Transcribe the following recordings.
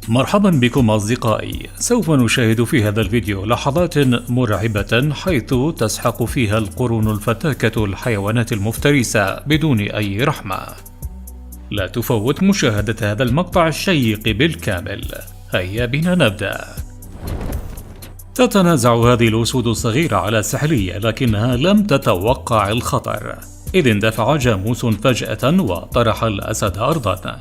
مرحبا بكم أصدقائي. سوف نشاهد في هذا الفيديو لحظات مرعبة حيث تسحق فيها القرون الفتاكة الحيوانات المفترسة بدون أي رحمة. لا تفوت مشاهدة هذا المقطع الشيق بالكامل. هيا بنا نبدأ. تتنازع هذه الأسود الصغيرة على السحلية لكنها لم تتوقع الخطر، إذ اندفع جاموس فجأة وطرح الأسد أرضا.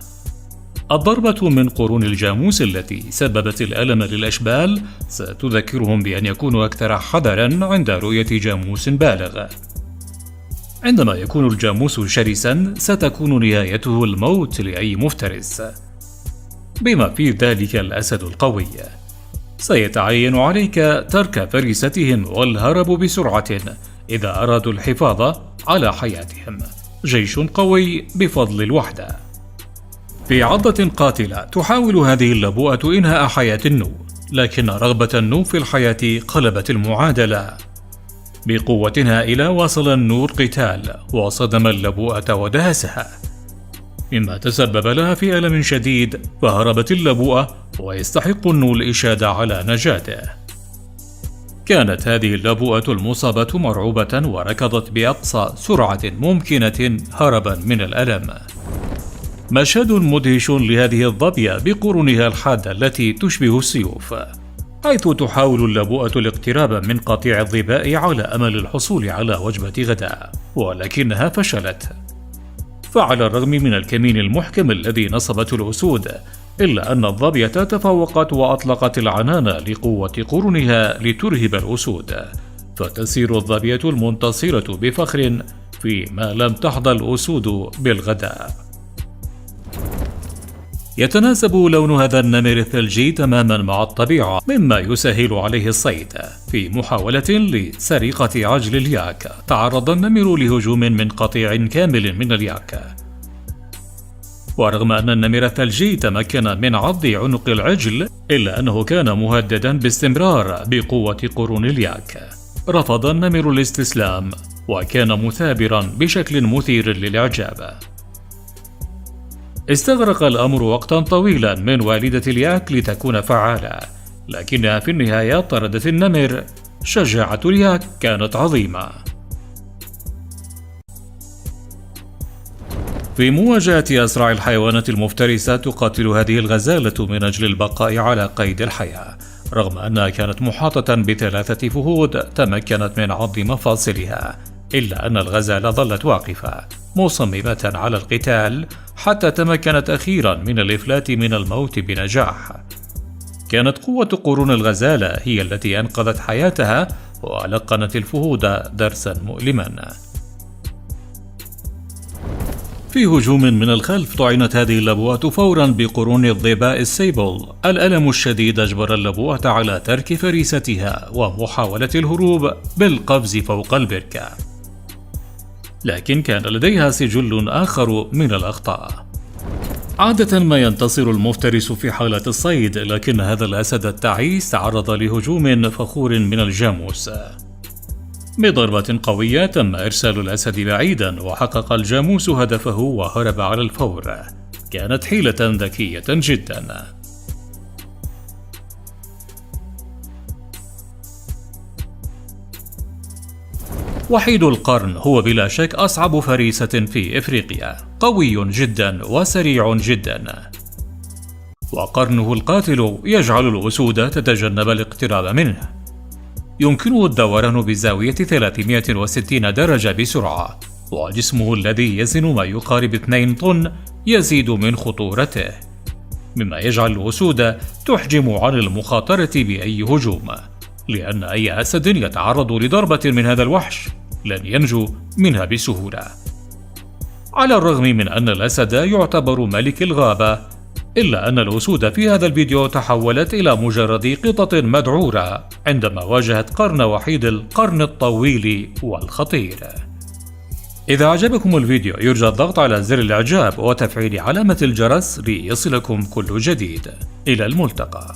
الضربة من قرون الجاموس التي سببت الألم للأشبال ستذكرهم بأن يكونوا أكثر حذرا عند رؤية جاموس بالغ. عندما يكون الجاموس شرسا ستكون نهايته الموت لأي مفترس، بما في ذلك الأسد القوي. سيتعين عليك ترك فريستهم والهرب بسرعة إذا أرادوا الحفاظ على حياتهم. جيش قوي بفضل الوحدة. في عضة قاتلة تحاول هذه اللبوءة إنهاء حياة النو، لكن رغبة النو في الحياة قلبت المعادلة. بقوة هائلة واصل النو القتال وصدم اللبوءة ودهسها، مما تسبب لها في ألم شديد، فهربت اللبوءة ويستحق النو الإشادة على نجاته. كانت هذه اللبوءة المصابة مرعوبة وركضت بأقصى سرعة ممكنة هربا من الألم. مشهد مدهش لهذه الظبية بقرونها الحادة التي تشبه السيوف، حيث تحاول اللبوءة الاقتراب من قطيع الظباء على أمل الحصول على وجبة غداء، ولكنها فشلت. فعلى الرغم من الكمين المحكم الذي نصبته الأسود، إلا أن الظبية تفوقت وأطلقت العنان لقوة قرونها لترهب الأسود، فتسير الظبية المنتصرة بفخر فيما لم تحظى الأسود بالغداء. يتناسب لون هذا النمر الثلجي تماما مع الطبيعة، مما يسهل عليه الصيد. في محاولة لسرقة عجل الياك، تعرض النمر لهجوم من قطيع كامل من الياك. ورغم أن النمر الثلجي تمكن من عض عنق العجل، إلا أنه كان مهددا باستمرار بقوة قرون الياك. رفض النمر الاستسلام وكان مثابرا بشكل مثير للإعجاب. استغرق الأمر وقتا طويلا من والدة الياك لتكون فعالة، لكنها في النهاية طردت النمر. شجاعة الياك كانت عظيمة. في مواجهة أسرع الحيوانات المفترسة، تقاتل هذه الغزالة من أجل البقاء على قيد الحياة. رغم أنها كانت محاطة ب3 فهود تمكنت من عض مفاصلها، إلا أن الغزالة ظلت واقفة مصممة على القتال حتى تمكنت أخيرا من الإفلات من الموت بنجاح. كانت قوة قرون الغزالة هي التي أنقذت حياتها ولقنت الفهود درسا مؤلما. في هجوم من الخلف طعنت هذه اللبوءة فورا بقرون الظباء السيبل. الألم الشديد أجبر اللبوءة على ترك فريستها ومحاولة الهروب بالقفز فوق البركة، لكن كان لديها سجل آخر من الأخطاء. عادة ما ينتصر المفترس في حالة الصيد، لكن هذا الأسد التعيس تعرض لهجوم فخور من الجاموس. بضربة قوية تم إرسال الأسد بعيدا، وحقق الجاموس هدفه وهرب على الفور. كانت حيلة ذكية جدا. وحيد القرن هو بلا شك أصعب فريسة في إفريقيا، قوي جدا وسريع جدا، وقرنه القاتل يجعل الأسود تتجنب الاقتراب منه. يمكنه الدوران بزاوية 360 درجة بسرعة، وجسمه الذي يزن ما يقارب 2 طن يزيد من خطورته، مما يجعل الأسود تحجم عن المخاطرة بأي هجوم، لأن أي أسد يتعرض لضربة من هذا الوحش لن ينجو منها بسهولة. على الرغم من أن الأسد يعتبر ملك الغابة، إلا أن الأسود في هذا الفيديو تحولت إلى مجرد قطط مذعورة عندما واجهت قرن وحيد القرن الطويل والخطير. إذا أعجبكم الفيديو يرجى الضغط على زر الإعجاب وتفعيل علامة الجرس ليصلكم كل جديد. إلى الملتقى.